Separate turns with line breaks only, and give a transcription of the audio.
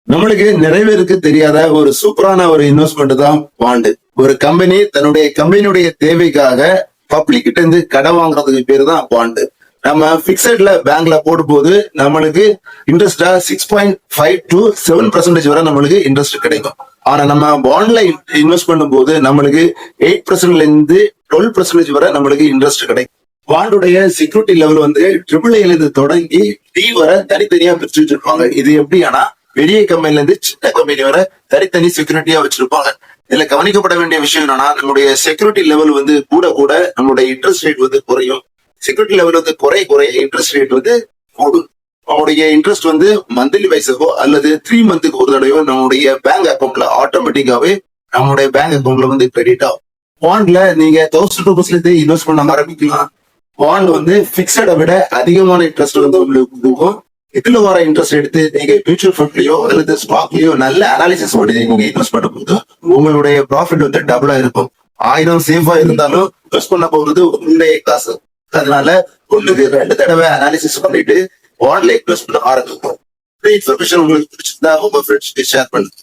நம்மளுக்கு நிறைய பேருக்கு தெரியாத ஒரு சூப்பரான ஒரு இன்வெஸ்ட்மெண்ட் தான் பாண்டு. ஒரு கம்பெனி தன்னுடைய கம்பெனியுடைய தேவைக்காக பப்ளிக் கிட்ட இருந்து கடன் வாங்குறதுக்கு பேரு தான் பாண்டு. நம்ம பிக்சட்ல பேங்க்ல போடும் போது நம்மளுக்கு இன்ட்ரெஸ்டா 6.5 to 7% வரை நம்மளுக்கு இன்ட்ரெஸ்ட் கிடைக்கும். ஆனா நம்ம பாண்ட்ல இன்வெஸ்ட் பண்ணும் போது நம்மளுக்கு 8% இருந்து 12% வரை நம்மளுக்கு இன்ட்ரெஸ்ட் கிடைக்கும். பாண்டுடைய செக்யூரிட்டி லெவல் வந்து AAA இருந்து தொடங்கி D வரை தனித்தனியா பிரிச்சு வச்சிருப்பாங்க. இது எப்படி ஆனா பெரிய கம்பெனில இருந்து சின்ன கம்பெனி வரை தனித்தனி செக்யூரிட்டியா வச்சிருப்பாங்க. இதுல கவனிக்கப்பட வேண்டிய விஷயம் என்னன்னா, நம்மளுடைய செக்யூரிட்டி லெவல் வந்து கூட கூட நம்மளுடைய இன்ட்ரெஸ்ட் ரேட் வந்து குறையும். செக்யூரிட்டி லெவல் வந்து குறைய இன்ட்ரெஸ்ட் ரேட் வந்து கூடும். அவனுடைய இன்ட்ரெஸ்ட் வந்து மந்த்லி வைஸோ அல்லது 3 மந்த்துக்கு ஒரு தடவையோ நம்மளுடைய பேங்க் அக்கௌண்ட்ல ஆட்டோமேட்டிக்காவே நம்மளுடைய பேங்க் அக்கௌண்ட்ல வந்து கிரெடிட் ஆகும். பாண்ட்ல நீங்க 1000 ரூபீஸ்ல இன்வெஸ்ட் பண்ண ஆரம்பிக்கலாம். பாண்ட் வந்து பிக்சடை விட அதிகமான இன்ட்ரெஸ்ட் வந்து உங்களுக்கு கொடுக்கும். இதுல வர இன்ட்ரெஸ்ட் எடுத்து நீங்க மியூச்சுவல் ஃபண்ட்லயோ அல்லது ஸ்டாக்லயோ நல்ல அனாலிசிஸ் பண்ணி நீங்க இன்வெஸ்ட் பண்ணும் போது உங்களுடைய ப்ராஃபிட் வந்து டபுளா இருக்கும். 1000 சேஃபா இருந்தாலும் இன்வெஸ்ட் பண்ண போறது உங்களுடைய காசு. அதனால ஒண்ணுக்கு 2 தடவை அனாலிசிஸ் பண்ணிட்டு பாண்ட்ல இன்வெஸ்ட் பண்ண ஆரம்பிக்கும். இந்த இன்ஃபர்மேஷன் உங்களுக்கு பிடிச்சிருந்தா உங்க ஃப்ரெண்ட்ஸ்க்கு ஷேர் பண்ணுங்க.